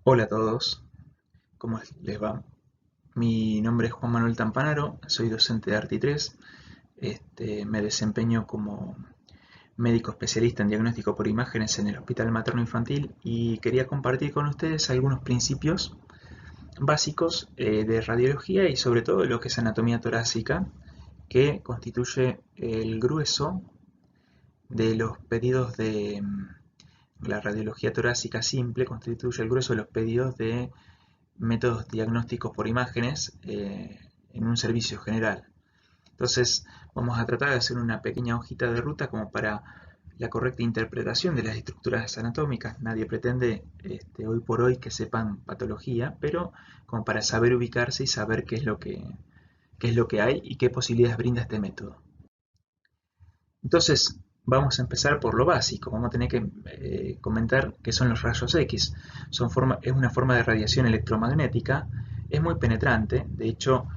Hola a todos, ¿cómo les va? Mi nombre es Juan Manuel Tampanaro, soy docente de Arti3. Me desempeño como médico especialista en diagnóstico por imágenes en el Hospital Materno Infantil y quería compartir con ustedes algunos principios básicos de radiología y sobre todo lo que es anatomía torácica, que constituye el grueso de los pedidos de la radiología torácica simple, constituye el grueso de los pedidos de métodos diagnósticos por imágenes en un servicio general. Entonces vamos a tratar de hacer una pequeña hojita de ruta como para la correcta interpretación de las estructuras anatómicas. Nadie pretende hoy por hoy que sepan patología, pero como para saber ubicarse y saber qué es lo que hay y qué posibilidades brinda este método. Entonces, vamos a empezar por lo básico. Vamos a tener que comentar qué son los rayos X. Es una forma de radiación electromagnética, es muy penetrante, de hecho,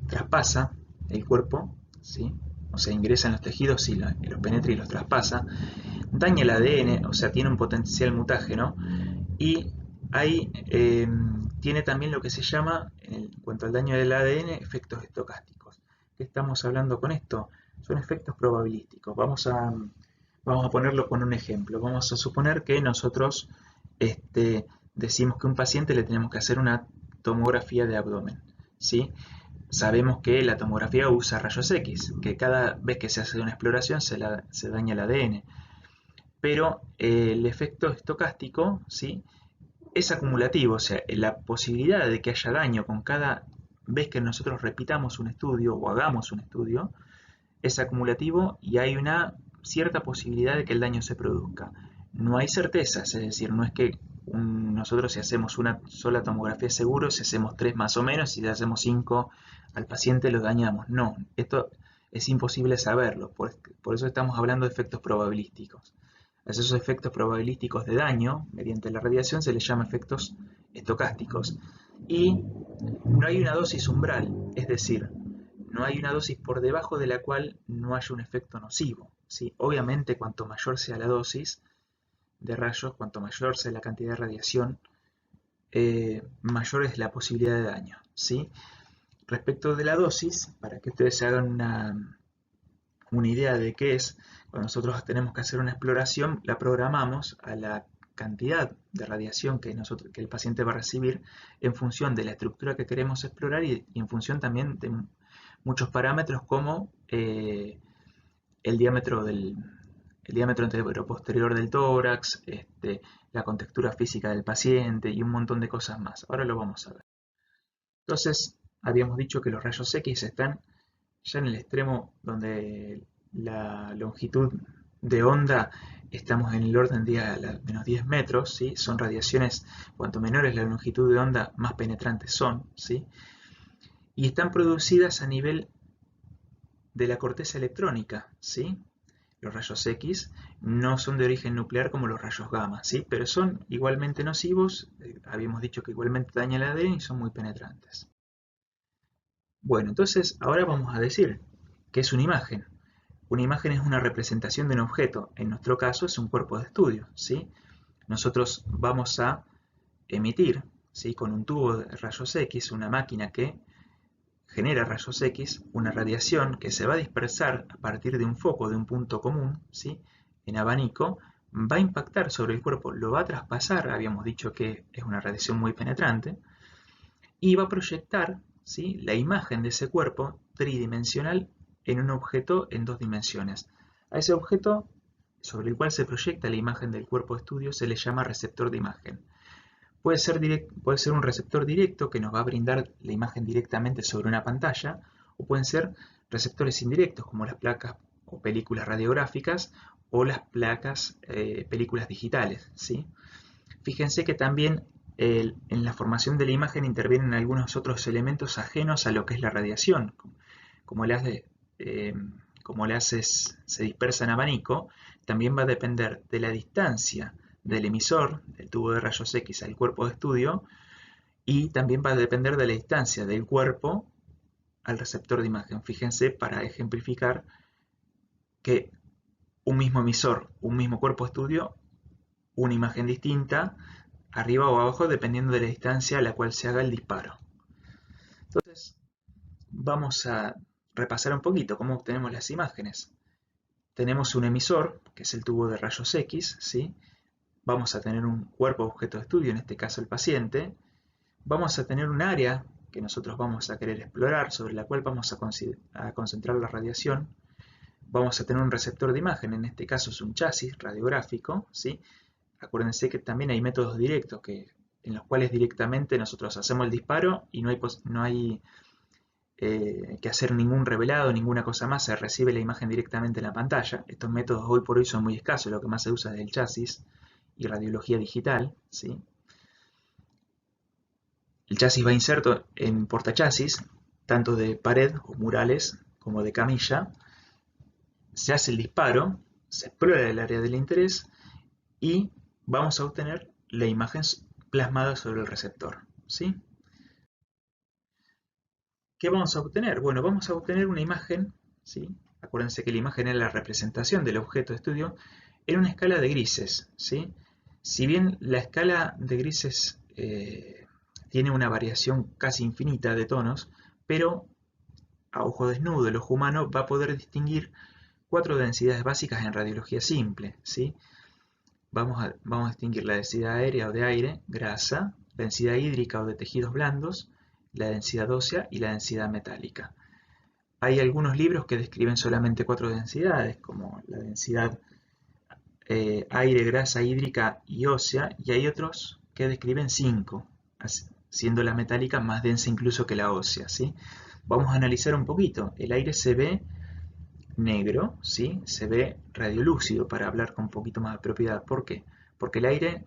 traspasa el cuerpo, ¿sí? O sea, ingresa en los tejidos y los penetra y los traspasa, daña el ADN, o sea, tiene un potencial mutágeno, y ahí tiene también lo que se llama, en cuanto al daño del ADN, efectos estocásticos. ¿Qué estamos hablando con esto? Son efectos probabilísticos. Vamos a ponerlo con un ejemplo. Vamos a suponer que nosotros decimos que a un paciente le tenemos que hacer una tomografía de abdomen, ¿sí? Sabemos que la tomografía usa rayos X, que cada vez que se hace una exploración se daña el ADN. Pero el efecto estocástico, ¿sí?, es acumulativo, o sea, la posibilidad de que haya daño con cada vez que nosotros repitamos un estudio o hagamos un estudio es acumulativo y hay una cierta posibilidad de que el daño se produzca. No hay certezas, es decir, no es que nosotros si hacemos una sola tomografía seguro, si hacemos tres más o menos, si hacemos cinco al paciente lo dañamos. No, esto es imposible saberlo, por eso estamos hablando de efectos probabilísticos. A esos efectos probabilísticos de daño mediante la radiación se les llama efectos estocásticos. Y no hay una dosis umbral, es decir, no hay una dosis por debajo de la cual no haya un efecto nocivo, ¿sí? Obviamente, cuanto mayor sea la dosis de rayos, cuanto mayor sea la cantidad de radiación, mayor es la posibilidad de daño, ¿sí? Respecto de la dosis, para que ustedes se hagan una idea de qué es, cuando nosotros tenemos que hacer una exploración, la programamos a la cantidad de radiación que el paciente va a recibir en función de la estructura que queremos explorar y en función también de muchos parámetros como el diámetro el diámetro anteroposterior del tórax, la contextura física del paciente y un montón de cosas más. Ahora lo vamos a ver. Entonces, habíamos dicho que los rayos X están ya en el extremo donde la longitud de onda estamos en el orden de a menos 10 metros, ¿sí? Son radiaciones, cuanto menor es la longitud de onda, más penetrantes son, ¿sí? Y están producidas a nivel de la corteza electrónica, ¿sí? Los rayos X no son de origen nuclear como los rayos gamma, ¿sí? Pero son igualmente nocivos, habíamos dicho que igualmente dañan el ADN y son muy penetrantes. Bueno, entonces ahora vamos a decir qué es una imagen. Una imagen es una representación de un objeto, en nuestro caso es un cuerpo de estudio, ¿sí? Nosotros vamos a emitir, ¿sí?, con un tubo de rayos X, una máquina que genera rayos X, una radiación que se va a dispersar a partir de un foco, de un punto común, ¿sí?, en abanico, va a impactar sobre el cuerpo, lo va a traspasar, habíamos dicho que es una radiación muy penetrante, y va a proyectar, ¿sí?, la imagen de ese cuerpo tridimensional en un objeto en dos dimensiones. A ese objeto sobre el cual se proyecta la imagen del cuerpo de estudio se le llama receptor de imagen. Puede ser un receptor directo que nos va a brindar la imagen directamente sobre una pantalla, o pueden ser receptores indirectos como las placas o películas radiográficas o las placas películas digitales, ¿sí? Fíjense que también en la formación de la imagen intervienen algunos otros elementos ajenos a lo que es la radiación, como eh, como se dispersa en abanico, también va a depender de la distancia del emisor, del tubo de rayos X al cuerpo de estudio, y también va a depender de la distancia del cuerpo al receptor de imagen. Fíjense, para ejemplificar, que un mismo emisor, un mismo cuerpo de estudio, una imagen distinta arriba o abajo dependiendo de la distancia a la cual se haga el disparo. Entonces, vamos a repasar un poquito cómo obtenemos las imágenes. Tenemos un emisor, que es el tubo de rayos X, ¿sí? Vamos a tener un cuerpo objeto de estudio, en este caso el paciente. Vamos a tener un área que nosotros vamos a querer explorar, sobre la cual vamos a concentrar la radiación. Vamos a tener un receptor de imagen, en este caso es un chasis radiográfico, ¿sí? Acuérdense que también hay métodos directos en los cuales directamente nosotros hacemos el disparo y no hay que hacer ningún revelado, ninguna cosa más, se recibe la imagen directamente en la pantalla. Estos métodos hoy por hoy son muy escasos, lo que más se usa es el chasis y radiología digital, ¿sí? El chasis va inserto en portachasis, tanto de pared o murales como de camilla. Se hace el disparo, se explora el área del interés y vamos a obtener la imagen plasmada sobre el receptor, ¿sí? ¿Qué vamos a obtener? Bueno, vamos a obtener una imagen, ¿sí? Acuérdense que la imagen es la representación del objeto de estudio en una escala de grises, ¿sí? Si bien la escala de grises tiene una variación casi infinita de tonos, pero a ojo desnudo el ojo humano va a poder distinguir 4 densidades básicas en radiología simple, ¿sí? Vamos a distinguir la densidad aérea o de aire, grasa, la densidad hídrica o de tejidos blandos, la densidad ósea y la densidad metálica. Hay algunos libros que describen solamente 4 densidades, como la densidad aire, grasa, hídrica y ósea, y hay otros que describen 5, siendo la metálica más densa incluso que la ósea, ¿sí? Vamos a analizar un poquito. El aire se ve negro, ¿sí? Se ve radiolúcido, para hablar con un poquito más de propiedad. ¿Por qué? Porque el aire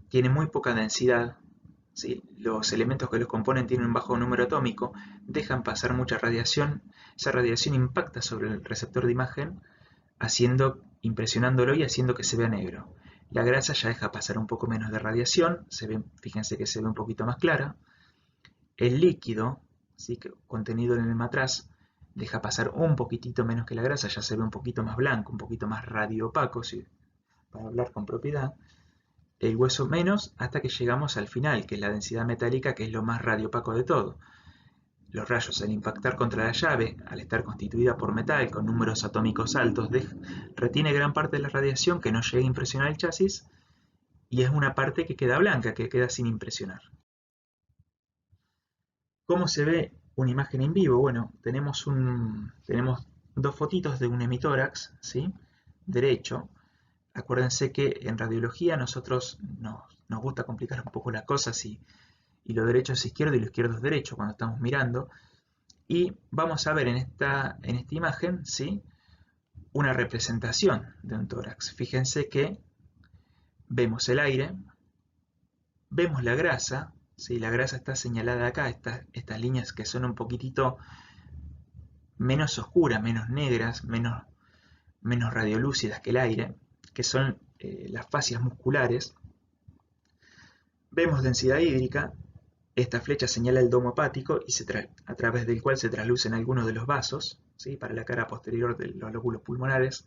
tiene muy poca densidad, ¿sí? Los elementos que los componen tienen un bajo número atómico, dejan pasar mucha radiación, esa radiación impacta sobre el receptor de imagen, impresionándolo y haciendo que se vea negro. La grasa ya deja pasar un poco menos de radiación, fíjense que se ve un poquito más clara. El líquido, ¿sí?, contenido en el matraz, deja pasar un poquitito menos que la grasa, ya se ve un poquito más blanco, un poquito más radiopaco, ¿sí?, para hablar con propiedad. El hueso menos, hasta que llegamos al final, que es la densidad metálica, que es lo más radiopaco de todo. Los rayos, al impactar contra la llave, al estar constituida por metal con números atómicos altos, retiene gran parte de la radiación que no llega a impresionar el chasis, y es una parte que queda blanca, que queda sin impresionar. ¿Cómo se ve una imagen en vivo? Bueno, tenemos 2 fotitos de un hemitórax, ¿sí?, derecho. Acuérdense que en radiología nosotros nos gusta complicar un poco las cosas y lo derecho es izquierdo y lo izquierdo es derecho cuando estamos mirando. Y vamos a ver en esta imagen, ¿sí?, una representación de un tórax. Fíjense que vemos el aire, vemos la grasa, ¿sí? La grasa está señalada acá, estas líneas que son un poquitito menos oscuras, menos negras, menos radiolúcidas que el aire, que son las fascias musculares. Vemos densidad hídrica, esta flecha señala el domo hepático y a través del cual se traslucen algunos de los vasos, ¿sí?, para la cara posterior de los lóbulos pulmonares,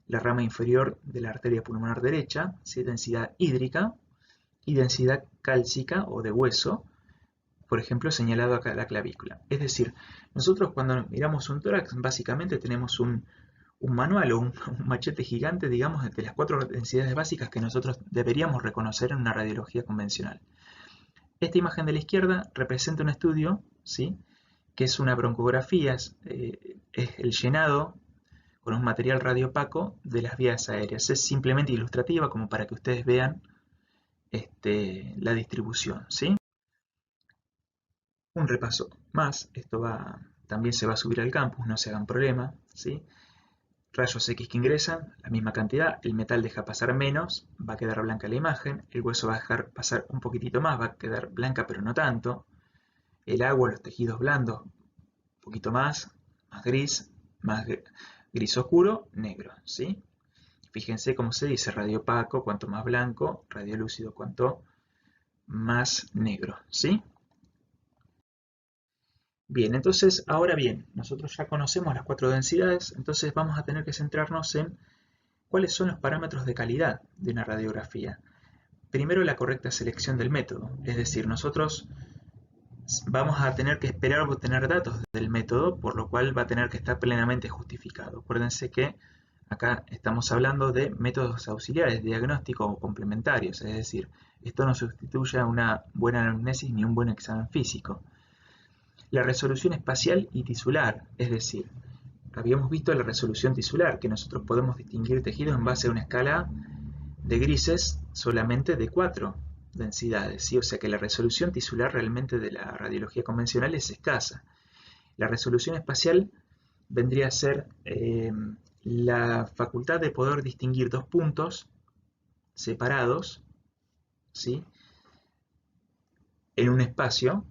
la rama inferior de la arteria pulmonar derecha, ¿sí?, densidad hídrica, y densidad cálcica o de hueso, por ejemplo, señalado acá la clavícula. Es decir, nosotros cuando miramos un tórax, básicamente tenemos un manual o un machete gigante, digamos, de las 4 densidades básicas que nosotros deberíamos reconocer en una radiología convencional. Esta imagen de la izquierda representa un estudio, ¿sí?, que es una broncografía, es el llenado con un material radiopaco de las vías aéreas. Es simplemente ilustrativa, como para que ustedes vean la distribución, ¿sí? Un repaso más, esto también se va a subir al campus, no se hagan problema, ¿sí? Rayos X que ingresan, la misma cantidad, el metal deja pasar menos, va a quedar blanca la imagen, el hueso va a dejar pasar un poquitito más, va a quedar blanca pero no tanto, el agua, los tejidos blandos, un poquito más gris, más gris oscuro, negro, ¿sí? Fíjense cómo se dice, radiopaco, cuanto más blanco, radiolúcido, cuanto más negro, ¿sí? Bien, entonces, ahora bien, nosotros ya conocemos las 4 densidades, entonces vamos a tener que centrarnos en cuáles son los parámetros de calidad de una radiografía. primero la correcta selección del método, es decir, nosotros vamos a tener que esperar obtener datos del método, por lo cual va a tener que estar plenamente justificado. Acuérdense que acá estamos hablando de métodos auxiliares, diagnósticos o complementarios, es decir, esto no sustituye a una buena anamnesis ni un buen examen físico. La resolución espacial y tisular, es decir, habíamos visto la resolución tisular, que nosotros podemos distinguir tejidos en base a una escala de grises solamente de 4 densidades, ¿sí? O sea que la resolución tisular realmente de la radiología convencional es escasa. La resolución espacial vendría a ser la facultad de poder distinguir dos puntos separados, ¿sí?, en un espacio,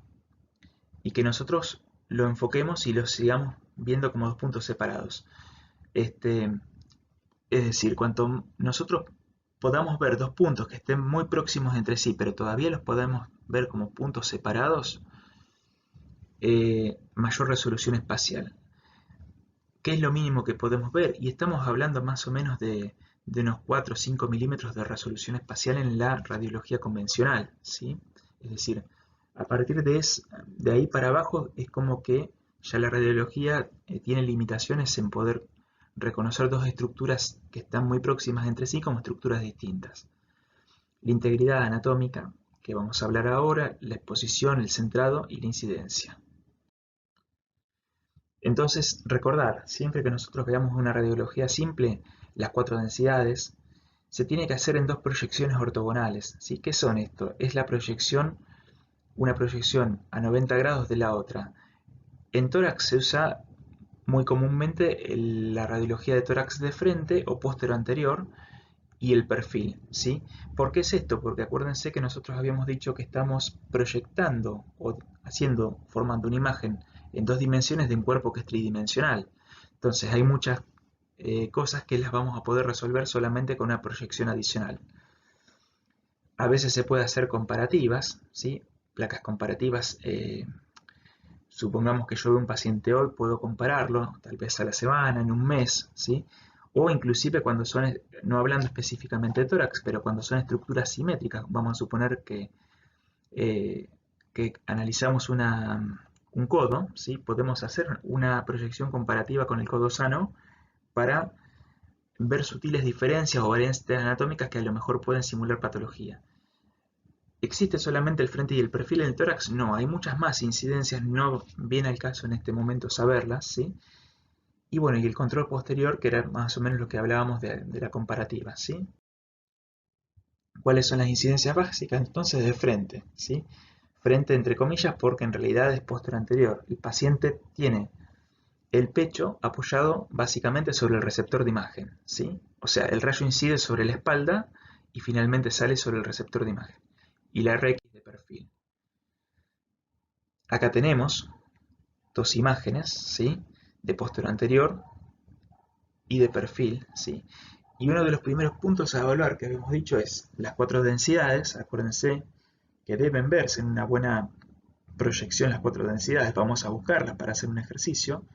y que nosotros lo enfoquemos y lo sigamos viendo como dos puntos separados. Es decir, cuanto nosotros podamos ver dos puntos que estén muy próximos entre sí, pero todavía los podemos ver como puntos separados, mayor resolución espacial. ¿Qué es lo mínimo que podemos ver? Y estamos hablando más o menos de unos 4 o 5 milímetros de resolución espacial en la radiología convencional, ¿sí? Es decir, a partir de ahí para abajo es como que ya la radiología tiene limitaciones en poder reconocer dos estructuras que están muy próximas entre sí como estructuras distintas. La integridad anatómica, que vamos a hablar ahora, la exposición, el centrado y la incidencia. Entonces, recordar, siempre que nosotros veamos una radiología simple, las 4 densidades, se tiene que hacer en dos proyecciones ortogonales, ¿sí? ¿Qué son esto? Es la proyección, una proyección a 90 grados de la otra. En tórax se usa muy comúnmente la radiología de tórax de frente o póstero anterior y el perfil, ¿sí? ¿Por qué es esto? Porque acuérdense que nosotros habíamos dicho que estamos proyectando o formando una imagen en dos dimensiones de un cuerpo que es tridimensional. Entonces hay muchas cosas que las vamos a poder resolver solamente con una proyección adicional. A veces se puede hacer comparativas, ¿sí? Placas comparativas. Supongamos que yo veo un paciente hoy, puedo compararlo, tal vez a la semana, en un mes, ¿sí? O inclusive cuando son, no hablando específicamente de tórax, pero cuando son estructuras simétricas, vamos a suponer que analizamos un codo, ¿sí? Podemos hacer una proyección comparativa con el codo sano para ver sutiles diferencias o variantes anatómicas que a lo mejor pueden simular patología. ¿Existe solamente el frente y el perfil en el tórax? No, hay muchas más incidencias, no viene al caso en este momento saberlas, ¿sí? Y bueno, y el control posterior, que era más o menos lo que hablábamos de la comparativa, ¿sí? ¿Cuáles son las incidencias básicas? Entonces de frente, ¿sí? Frente entre comillas porque en realidad es póstero anterior. El paciente tiene el pecho apoyado básicamente sobre el receptor de imagen, ¿sí? O sea, el rayo incide sobre la espalda y finalmente sale sobre el receptor de imagen. Y la RX de perfil. Acá tenemos dos imágenes, ¿sí?, de póstero anterior y de perfil, ¿sí? Y uno de los primeros puntos a evaluar que habíamos dicho es las 4 densidades. Acuérdense que deben verse en una buena proyección las 4 densidades. Vamos a buscarlas para hacer un ejercicio.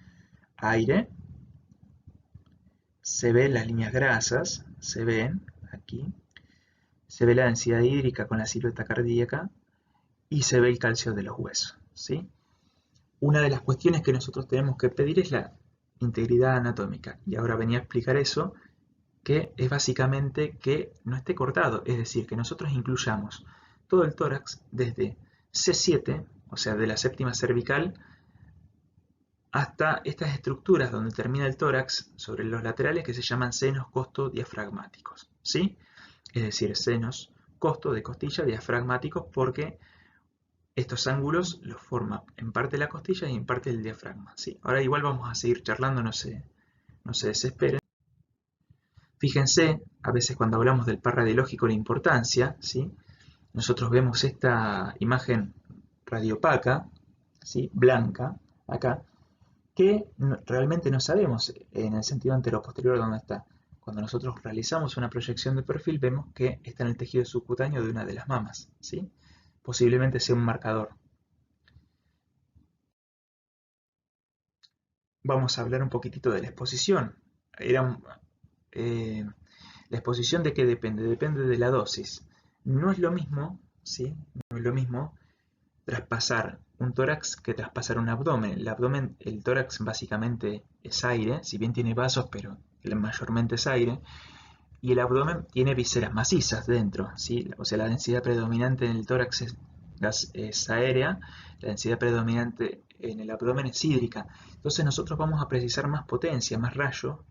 Aire, se ven las líneas grasas, se ven aquí, se ve la densidad hídrica con la silueta cardíaca y se ve el calcio de los huesos, ¿sí? Una de las cuestiones que nosotros tenemos que pedir es la integridad anatómica. Y ahora venía a explicar eso, que es básicamente que no esté cortado, es decir, que nosotros incluyamos todo el tórax desde C7, o sea, de la séptima cervical, hasta estas estructuras donde termina el tórax sobre los laterales que se llaman senos costo-diafragmáticos, ¿sí? Es decir, senos costo de costilla diafragmáticos porque estos ángulos los forma en parte la costilla y en parte el diafragma, ¿sí? Ahora igual vamos a seguir charlando, no se desesperen. Fíjense, a veces cuando hablamos del par radiológico, la importancia, ¿sí? Nosotros vemos esta imagen radiopaca, ¿sí?, blanca, acá, que realmente no sabemos en el sentido anteroposterior dónde está. Cuando nosotros realizamos una proyección de perfil, vemos que está en el tejido subcutáneo de una de las mamas, ¿sí? Posiblemente sea un marcador. Vamos a hablar un poquitito de la exposición. La exposición de qué depende, depende de la dosis. No es lo mismo, ¿sí? No es lo mismo traspasar un tórax que traspasar un abdomen. El abdomen, el tórax básicamente es aire, si bien tiene vasos, pero mayormente es aire. Y el abdomen tiene vísceras macizas dentro, ¿sí? O sea, la densidad predominante en el tórax es aérea, la densidad predominante en el abdomen es hídrica. Entonces nosotros vamos a precisar más potencia, más rayo,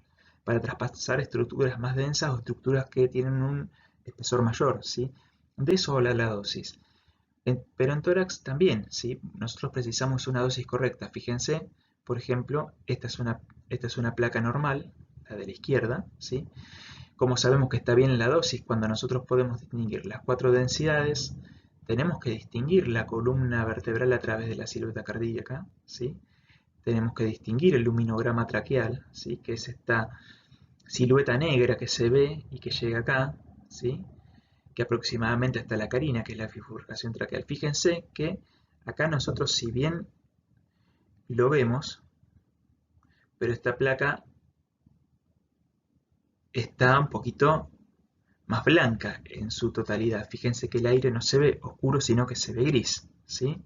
para traspasar estructuras más densas o estructuras que tienen un espesor mayor, ¿sí? De eso habla la dosis. Pero en tórax también, ¿sí? Nosotros precisamos una dosis correcta. Fíjense, por ejemplo, esta es una placa normal, la de la izquierda, ¿sí? Como sabemos que está bien la dosis, cuando nosotros podemos distinguir las 4 densidades, tenemos que distinguir la columna vertebral a través de la silueta cardíaca, ¿sí? Tenemos que distinguir el luminograma traqueal, ¿sí? Que es esta silueta negra que se ve y que llega acá, ¿sí? Que aproximadamente hasta la carina, que es la bifurcación traqueal. Fíjense que acá nosotros, si bien lo vemos, pero esta placa está un poquito más blanca en su totalidad. Fíjense que el aire no se ve oscuro, sino que se ve gris, ¿sí?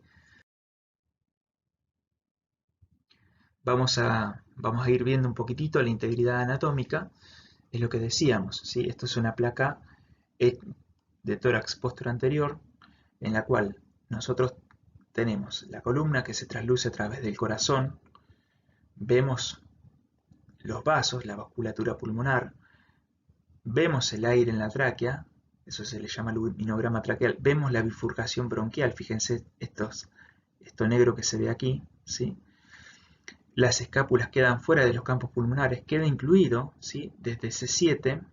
Vamos a ir viendo un poquitito la integridad anatómica, es lo que decíamos, ¿sí? Esto es una placa de tórax posterior anterior, en la cual nosotros tenemos la columna que se trasluce a través del corazón, vemos los vasos, la vasculatura pulmonar, vemos el aire en la tráquea, eso se le llama luminograma traqueal, vemos la bifurcación bronquial, fíjense esto negro que se ve aquí, ¿sí? Las escápulas quedan fuera de los campos pulmonares, queda incluido, ¿sí? Desde C7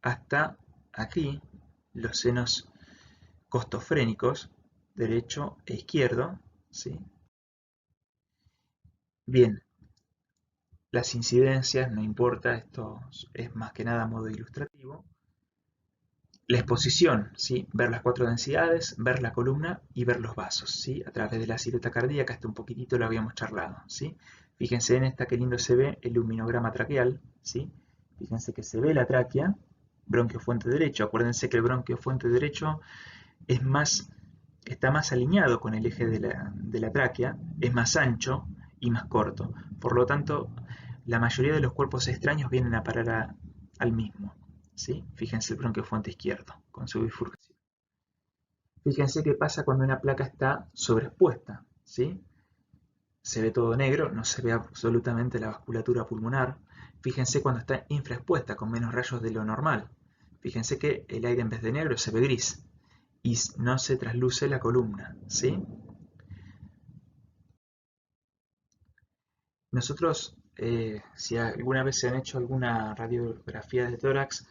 hasta aquí, los senos costofrénicos, derecho e izquierdo, ¿sí? Bien, las incidencias, no importa, esto es más que nada a modo ilustrativo. La exposición, ¿sí? Ver las 4 densidades, ver la columna y ver los vasos, ¿sí? A través de la silueta cardíaca, hasta un poquitito lo habíamos charlado, ¿sí? Fíjense en esta que lindo se ve el luminograma traqueal, ¿sí? Fíjense que se ve la tráquea, bronquio fuente derecho. Acuérdense que el bronquio fuente derecho está más alineado con el eje de la tráquea, es más ancho y más corto. Por lo tanto, la mayoría de los cuerpos extraños vienen a parar al mismo, ¿sí? Fíjense el bronquio fuente izquierdo con su bifurcación. Fíjense qué pasa cuando una placa está sobreexpuesta, ¿sí? Se ve todo negro, no se ve absolutamente la vasculatura pulmonar. Fíjense cuando está infraexpuesta, con menos rayos de lo normal. Fíjense que el aire en vez de negro se ve gris y no se trasluce la columna, ¿sí? Nosotros, si alguna vez se han hecho alguna radiografía de tórax,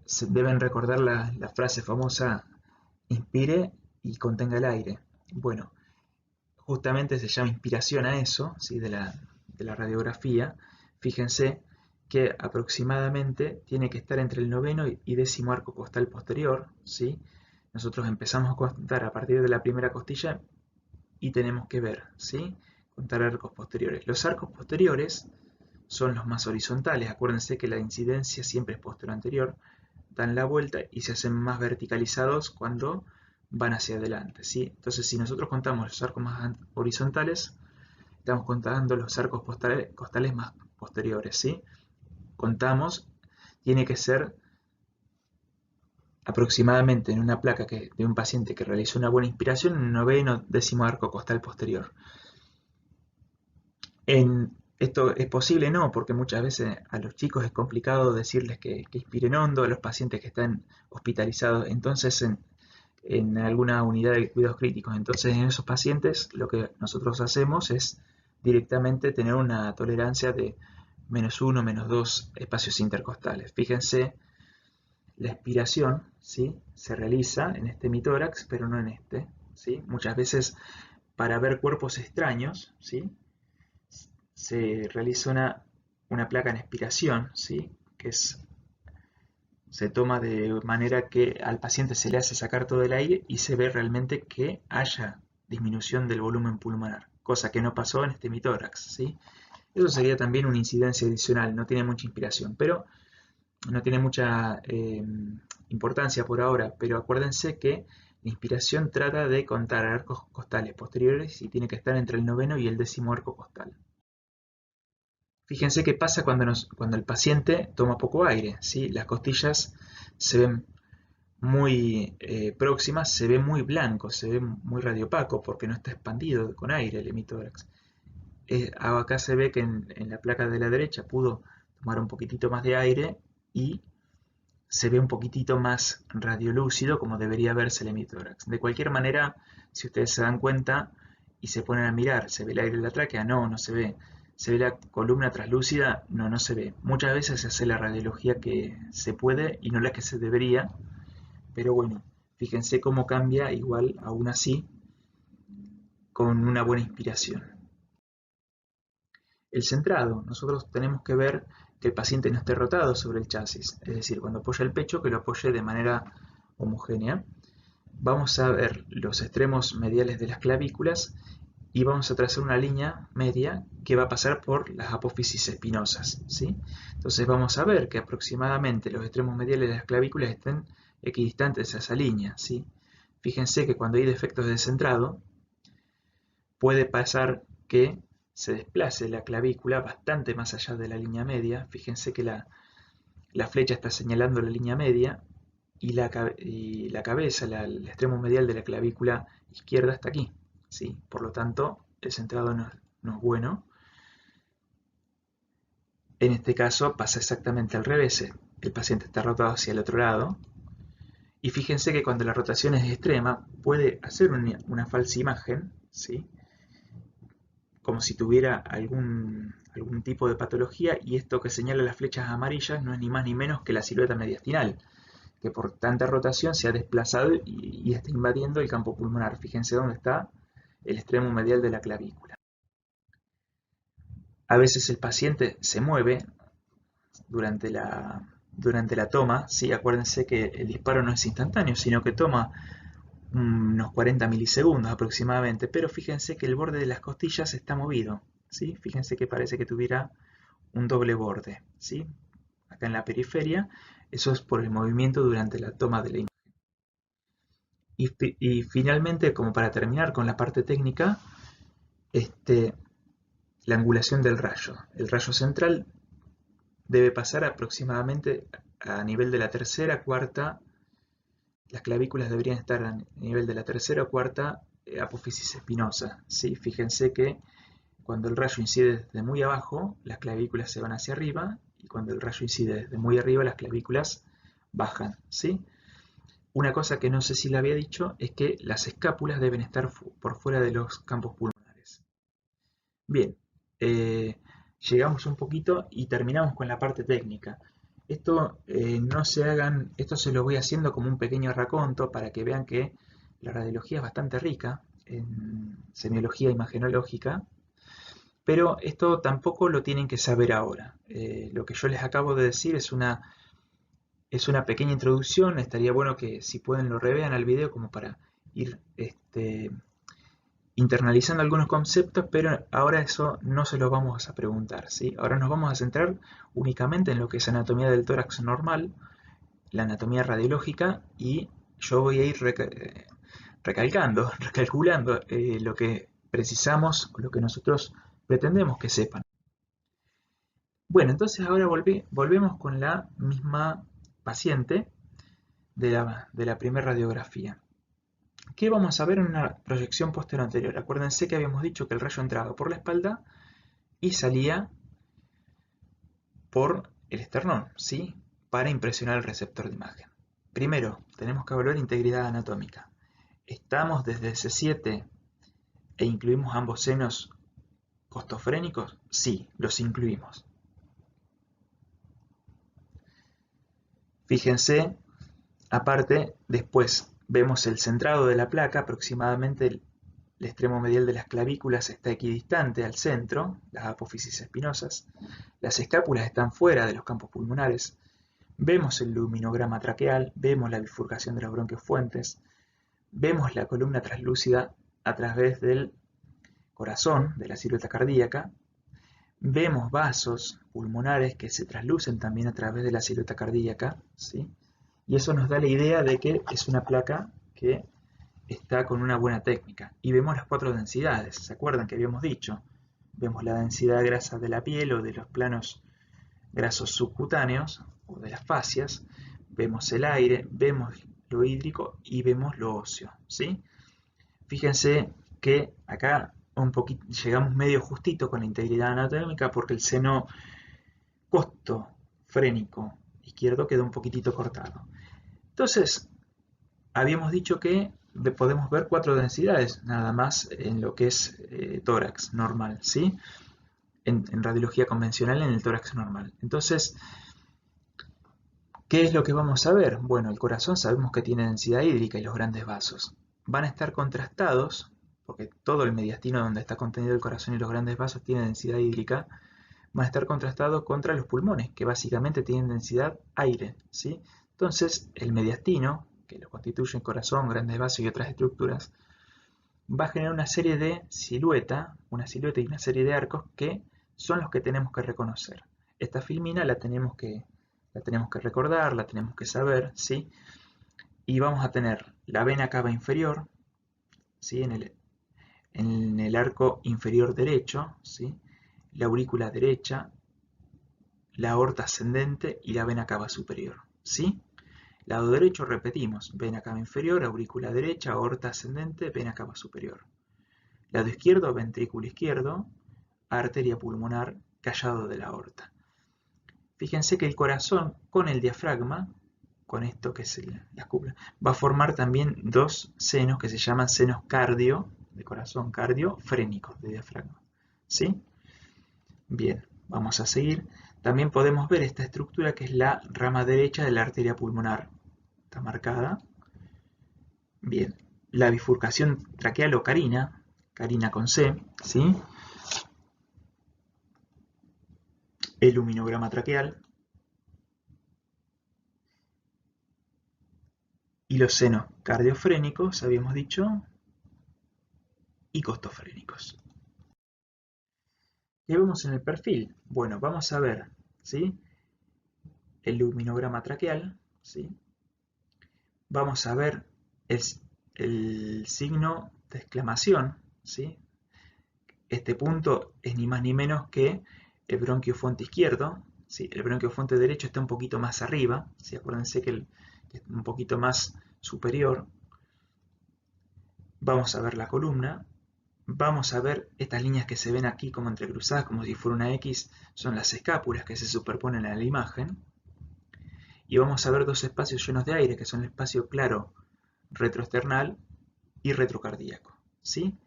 se deben recordar la frase famosa, inspire y contenga el aire. Bueno, justamente se llama inspiración a eso, ¿sí? de la radiografía. Fíjense que aproximadamente tiene que estar entre el noveno y 10º arco costal posterior, ¿sí? Nosotros empezamos a contar a partir de la primera costilla y tenemos que ver, ¿sí? Contar arcos posteriores. Los arcos posteriores son los más horizontales. Acuérdense que la incidencia siempre es posterior anterior. Dan la vuelta y se hacen más verticalizados cuando van hacia adelante, ¿sí? Entonces, si nosotros contamos los arcos más horizontales, estamos contando los arcos costales más posteriores, ¿sí? Contamos, tiene que ser aproximadamente en una placa de un paciente que realizó una buena inspiración, en un noveno 10º arco costal posterior. Esto es posible, no, porque muchas veces a los chicos es complicado decirles que inspiren hondo, a los pacientes que están hospitalizados, entonces en alguna unidad de cuidados críticos. Entonces en esos pacientes lo que nosotros hacemos es directamente tener una tolerancia de -1, -2 espacios intercostales. Fíjense, la expiración, ¿sí? Se realiza en este hemitórax, pero no en este, ¿sí? Muchas veces para ver cuerpos extraños, ¿sí? Se realiza una placa en expiración, ¿sí? Que se toma de manera que al paciente se le hace sacar todo el aire y se ve realmente que haya disminución del volumen pulmonar, cosa que no pasó en este hemitórax, ¿sí? Eso sería también una incidencia adicional, no tiene mucha inspiración, pero no tiene mucha importancia por ahora, pero acuérdense que la inspiración trata de contar arcos costales posteriores y tiene que estar entre el noveno y el 10º arco costal. Fíjense qué pasa cuando el paciente toma poco aire, ¿sí? Las costillas se ven muy próximas, se ve muy blanco, se ve muy radiopaco porque no está expandido con aire el hemitórax. Acá se ve que en la placa de la derecha pudo tomar un poquitito más de aire y se ve un poquitito más radiolúcido como debería verse el hemitórax. De cualquier manera, si ustedes se dan cuenta y se ponen a mirar, ¿se ve el aire en la tráquea? No, no se ve. ¿Se ve la columna translúcida? No, no se ve. Muchas veces se hace la radiología que se puede y no la que se debería, pero bueno, fíjense cómo cambia igual, aún así, con una buena inspiración. El centrado, nosotros tenemos que ver que el paciente no esté rotado sobre el chasis, es decir, cuando apoya el pecho, que lo apoye de manera homogénea. Vamos a ver los extremos mediales de las clavículas y vamos a trazar una línea media que va a pasar por las apófisis espinosas, ¿sí? Entonces vamos a ver que aproximadamente los extremos mediales de las clavículas estén equidistantes a esa línea, ¿sí? Fíjense que cuando hay defectos de centrado, puede pasar que se desplace la clavícula bastante más allá de la línea media. Fíjense que la flecha está señalando la línea media y la cabeza, el extremo medial de la clavícula izquierda está aquí, ¿sí? Por lo tanto, el centrado no es bueno. En este caso pasa exactamente al revés. El paciente está rotado hacia el otro lado. Y fíjense que cuando la rotación es extrema, puede hacer una falsa imagen, ¿sí? Como si tuviera algún tipo de patología, y esto que señala las flechas amarillas no es ni más ni menos que la silueta mediastinal, que por tanta rotación se ha desplazado y está invadiendo el campo pulmonar. Fíjense dónde está el extremo medial de la clavícula. A veces el paciente se mueve durante la toma, ¿sí? Acuérdense que el disparo no es instantáneo, sino que toma unos 40 milisegundos aproximadamente, pero fíjense que el borde de las costillas está movido, ¿sí? Fíjense que parece que tuviera un doble borde, ¿sí? Acá en la periferia, eso es por el movimiento durante la toma de la imagen. Y finalmente, como para terminar con la parte técnica, la angulación del rayo. El rayo central debe pasar aproximadamente a nivel de la tercera, cuarta. Las clavículas deberían estar a nivel de la tercera o cuarta apófisis espinosa, ¿sí? Fíjense que cuando el rayo incide desde muy abajo, las clavículas se van hacia arriba, y cuando el rayo incide desde muy arriba, las clavículas bajan, ¿sí? Una cosa que no sé si le había dicho es que las escápulas deben estar por fuera de los campos pulmonares. Bien, llegamos un poquito y terminamos con la parte técnica. Esto no se hagan, esto se lo voy haciendo como un pequeño raconto para que vean que la radiología es bastante rica en semiología imagenológica, pero esto tampoco lo tienen que saber ahora. Lo que yo les acabo de decir es una pequeña introducción. Estaría bueno que si pueden lo revean al video como para ir internalizando algunos conceptos, pero ahora eso no se lo vamos a preguntar, ¿sí? Ahora nos vamos a centrar únicamente en lo que es anatomía del tórax normal, la anatomía radiológica, y yo voy a ir recalculando lo que precisamos, lo que nosotros pretendemos que sepan. Bueno, entonces ahora volvemos con la misma paciente de la primera radiografía. ¿Qué vamos a ver en una proyección posterior-anterior? Acuérdense que habíamos dicho que el rayo entraba por la espalda y salía por el esternón, ¿sí? Para impresionar el receptor de imagen. Primero, tenemos que evaluar integridad anatómica. ¿Estamos desde C7 e incluimos ambos senos costofrénicos? Sí, los incluimos. Fíjense, aparte, después vemos el centrado de la placa, aproximadamente el extremo medial de las clavículas está equidistante al centro, las apófisis espinosas. Las escápulas están fuera de los campos pulmonares. Vemos el luminograma traqueal, vemos la bifurcación de los bronquios fuentes, vemos la columna translúcida a través del corazón, de la silueta cardíaca. Vemos vasos pulmonares que se traslucen también a través de la silueta cardíaca, ¿sí? Y eso nos da la idea de que es una placa que está con una buena técnica. Y vemos las 4 densidades, ¿se acuerdan que habíamos dicho? Vemos la densidad de grasa de la piel o de los planos grasos subcutáneos o de las fascias, vemos el aire, vemos lo hídrico y vemos lo óseo, ¿sí? Fíjense que acá un poquito, llegamos medio justito con la integridad anatómica porque el seno costofrénico izquierdo quedó un poquitito cortado. Entonces, habíamos dicho que podemos ver 4 densidades nada más en lo que es tórax normal, ¿sí? En radiología convencional en el tórax normal. Entonces, ¿qué es lo que vamos a ver? Bueno, el corazón sabemos que tiene densidad hídrica y los grandes vasos. Van a estar contrastados, porque todo el mediastino donde está contenido el corazón y los grandes vasos tiene densidad hídrica, van a estar contrastados contra los pulmones, que básicamente tienen densidad aire, ¿sí? Entonces, el mediastino, que lo constituyen corazón, grandes vasos y otras estructuras, va a generar una serie de una silueta y una serie de arcos que son los que tenemos que reconocer. Esta filmina la tenemos que recordar, la tenemos que saber, ¿sí? Y vamos a tener la vena cava inferior, ¿sí? En el arco inferior derecho, ¿sí? La aurícula derecha, la aorta ascendente y la vena cava superior, ¿sí? Lado derecho repetimos, vena cava inferior, aurícula derecha, aorta ascendente, vena cava superior. Lado izquierdo, ventrículo izquierdo, arteria pulmonar, callado de la aorta. Fíjense que el corazón con el diafragma, con esto que es la cúpula, va a formar también 2 senos que se llaman senos cardio, de corazón cardio, frénicos de diafragma. ¿Sí? Bien, vamos a seguir. También podemos ver esta estructura que es la rama derecha de la arteria pulmonar. Está marcada. Bien, la bifurcación traqueal o carina con C, ¿sí? El luminograma traqueal y los senos cardiofrénicos, habíamos dicho, y costofrénicos. ¿Qué vemos en el perfil? Bueno, vamos a ver, ¿sí? El luminograma traqueal, ¿sí? Vamos a ver el signo de exclamación, ¿sí? Este punto es ni más ni menos que el bronquiofonte izquierdo, ¿sí? El bronquiofonte derecho está un poquito más arriba, ¿sí? Acuérdense que es un poquito más superior. Vamos a ver la columna. Vamos a ver estas líneas que se ven aquí como entrecruzadas, como si fuera una X, son las escápulas que se superponen a la imagen. Y vamos a ver 2 espacios llenos de aire, que son el espacio claro retroesternal y retrocardíaco, ¿sí?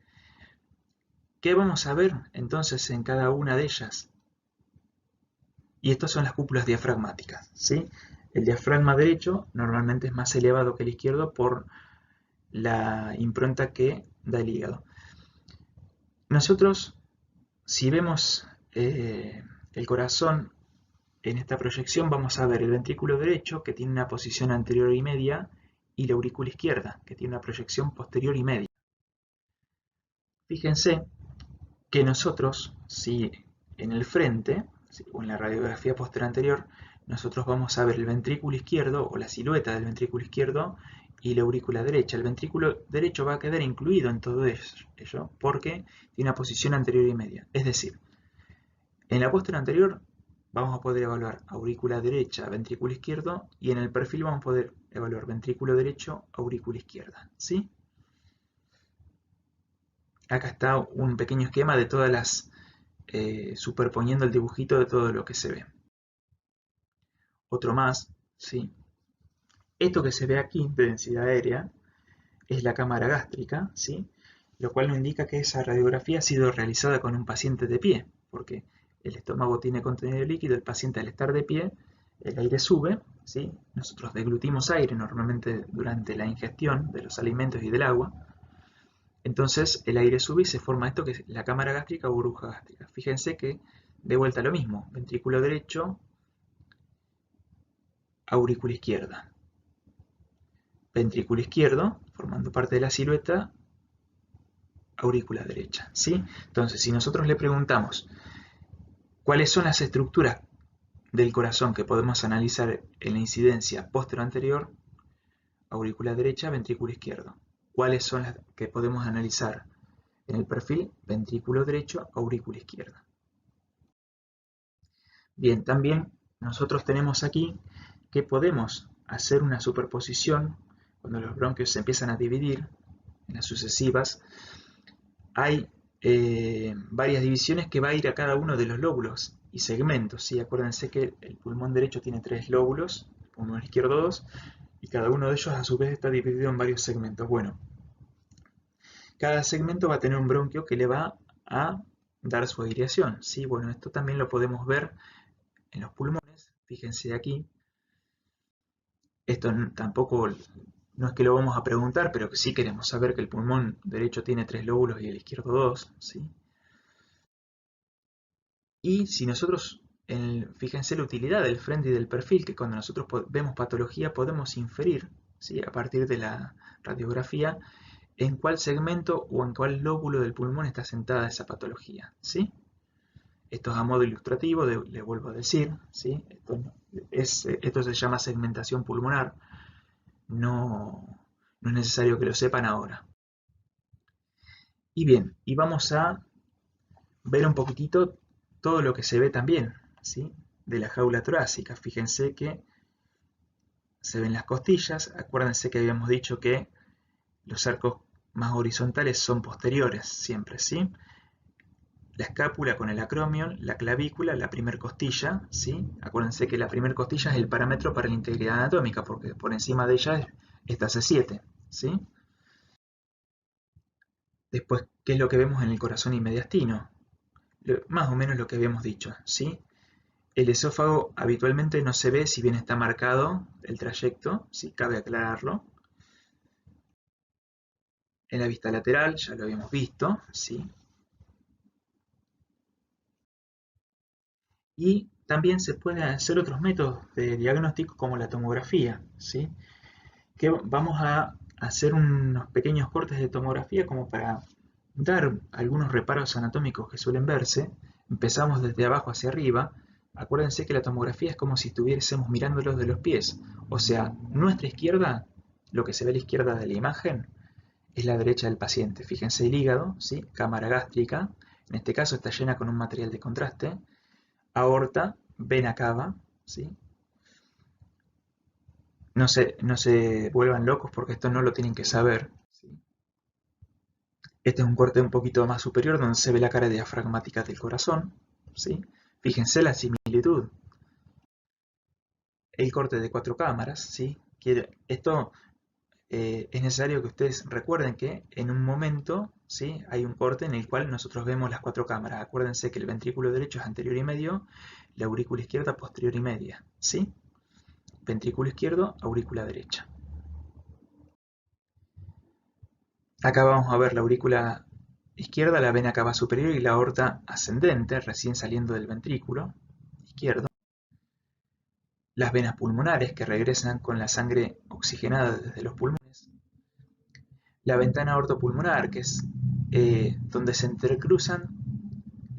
¿Qué vamos a ver entonces en cada una de ellas? Y estas son las cúpulas diafragmáticas, ¿sí? El diafragma derecho normalmente es más elevado que el izquierdo por la impronta que da el hígado. Nosotros, si vemos el corazón en esta proyección, vamos a ver el ventrículo derecho, que tiene una posición anterior y media, y la aurícula izquierda, que tiene una proyección posterior y media. Fíjense que nosotros, si en el frente, o en la radiografía posterior anterior, nosotros vamos a ver el ventrículo izquierdo, o la silueta del ventrículo izquierdo, y la aurícula derecha. El ventrículo derecho va a quedar incluido en todo ello, porque tiene una posición anterior y media. Es decir, en la posterior anterior vamos a poder evaluar aurícula derecha, ventrículo izquierdo, y en el perfil vamos a poder evaluar ventrículo derecho, aurícula izquierda, ¿sí? Acá está un pequeño esquema de todas las, superponiendo el dibujito de todo lo que se ve. Otro más, ¿sí? Esto que se ve aquí de densidad aérea es la cámara gástrica, ¿sí? Lo cual nos indica que esa radiografía ha sido realizada con un paciente de pie, porque el estómago tiene contenido líquido, el paciente al estar de pie, el aire sube, ¿sí? Nosotros deglutimos aire normalmente durante la ingestión de los alimentos y del agua, entonces el aire sube y se forma esto que es la cámara gástrica o burbuja gástrica. Fíjense que de vuelta lo mismo, ventrículo derecho, aurícula izquierda. Ventrículo izquierdo, formando parte de la silueta, aurícula derecha, ¿sí? Entonces, si nosotros le preguntamos cuáles son las estructuras del corazón que podemos analizar en la incidencia postero-anterior, aurícula derecha, ventrículo izquierdo. ¿Cuáles son las que podemos analizar en el perfil? Ventrículo derecho, aurícula izquierda. Bien, también nosotros tenemos aquí que podemos hacer una superposición cuando los bronquios se empiezan a dividir en las sucesivas. Hay varias divisiones que va a ir a cada uno de los lóbulos y segmentos, ¿sí? Acuérdense que el pulmón derecho tiene 3 lóbulos, el pulmón izquierdo 2, y cada uno de ellos a su vez está dividido en varios segmentos. Bueno, cada segmento va a tener un bronquio que le va a dar su aireación, ¿sí? Bueno, esto también lo podemos ver en los pulmones, fíjense aquí. Esto tampoco, no es que lo vamos a preguntar, pero que sí queremos saber que el pulmón derecho tiene 3 lóbulos y el izquierdo 2, ¿sí? Y si nosotros, fíjense la utilidad del frente y del perfil, que cuando nosotros vemos patología podemos inferir, ¿sí? A partir de la radiografía, en cuál segmento o en cuál lóbulo del pulmón está sentada esa patología, ¿sí? Esto es a modo ilustrativo, le vuelvo a decir, ¿sí? Esto se llama segmentación pulmonar, no es necesario que lo sepan ahora. Y bien, y vamos a ver un poquitito todo lo que se ve también, ¿sí? De la jaula torácica. Fíjense que se ven las costillas. Acuérdense que habíamos dicho que los arcos más horizontales son posteriores siempre, ¿sí? La escápula con el acromion, la clavícula, la primer costilla, ¿sí? Acuérdense que la primer costilla es el parámetro para la integridad anatómica, porque por encima de ella está C7, ¿sí? Después, ¿qué es lo que vemos en el corazón y mediastino? Más o menos lo que habíamos dicho, ¿sí? El esófago habitualmente no se ve si bien está marcado el trayecto, si cabe aclararlo. En la vista lateral ya lo habíamos visto, ¿sí? Y también se pueden hacer otros métodos de diagnóstico como la tomografía, ¿sí? Que vamos a hacer unos pequeños cortes de tomografía como para dar algunos reparos anatómicos que suelen verse. Empezamos desde abajo hacia arriba. Acuérdense que la tomografía es como si estuviésemos mirándolos de los pies. O sea, nuestra izquierda, lo que se ve a la izquierda de la imagen, es la derecha del paciente. Fíjense el hígado, ¿sí? Cámara gástrica. En este caso está llena con un material de contraste. Aorta, vena cava, ¿sí? No se vuelvan locos porque esto no lo tienen que saber, ¿sí? Este es un corte un poquito más superior donde se ve la cara diafragmática del corazón, ¿sí? Fíjense la similitud. El corte de 4 cámaras, ¿sí? Esto es necesario que ustedes recuerden que en un momento, ¿sí? Hay un corte en el cual nosotros vemos las 4 cámaras. Acuérdense que el ventrículo derecho es anterior y medio, la aurícula izquierda posterior y media, ¿sí? Ventrículo izquierdo, aurícula derecha. Acá vamos a ver la aurícula izquierda, la vena cava superior y la aorta ascendente, recién saliendo del ventrículo izquierdo. Las venas pulmonares que regresan con la sangre oxigenada desde los pulmones. La ventana aortopulmonar, que es donde se entrecruzan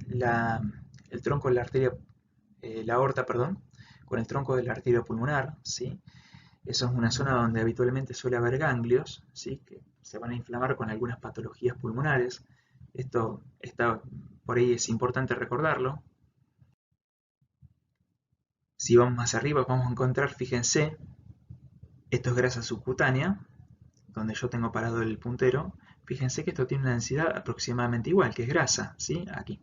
el tronco de la arteria, la aorta, perdón, con el tronco de la arteria pulmonar, ¿sí? Eso es una zona donde habitualmente suele haber ganglios, ¿sí? Que se van a inflamar con algunas patologías pulmonares. Esto está, por ahí es importante recordarlo. Si vamos más arriba vamos a encontrar, fíjense, esto es grasa subcutánea, donde yo tengo parado el puntero. Fíjense que esto tiene una densidad aproximadamente igual, que es grasa, ¿sí? Aquí,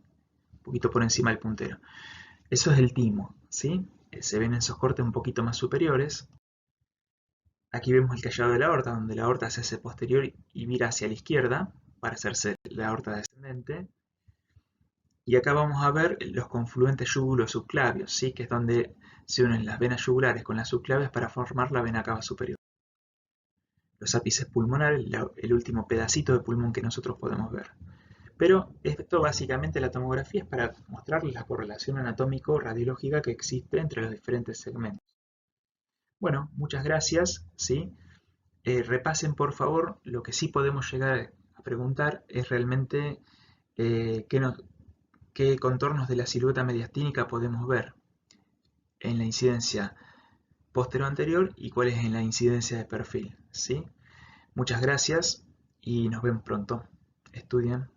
un poquito por encima del puntero. Eso es el timo, ¿sí? Se ven esos cortes un poquito más superiores. Aquí vemos el callado de la aorta, donde la aorta se hace posterior y mira hacia la izquierda para hacerse la aorta descendente. Y acá vamos a ver los confluentes yúgulo-subclavios, ¿sí? Que es donde se unen las venas yugulares con las subclavias para formar la vena cava superior. Los ápices pulmonares, el último pedacito de pulmón que nosotros podemos ver. Pero esto básicamente la tomografía es para mostrarles la correlación anatómico-radiológica que existe entre los diferentes segmentos. Bueno, muchas gracias, ¿sí? Repasen por favor, lo que sí podemos llegar a preguntar es realmente qué contornos de la silueta mediastínica podemos ver. en la incidencia posterior-anterior y cuál es en la incidencia de perfil, ¿sí? Muchas gracias y nos vemos pronto. Estudien.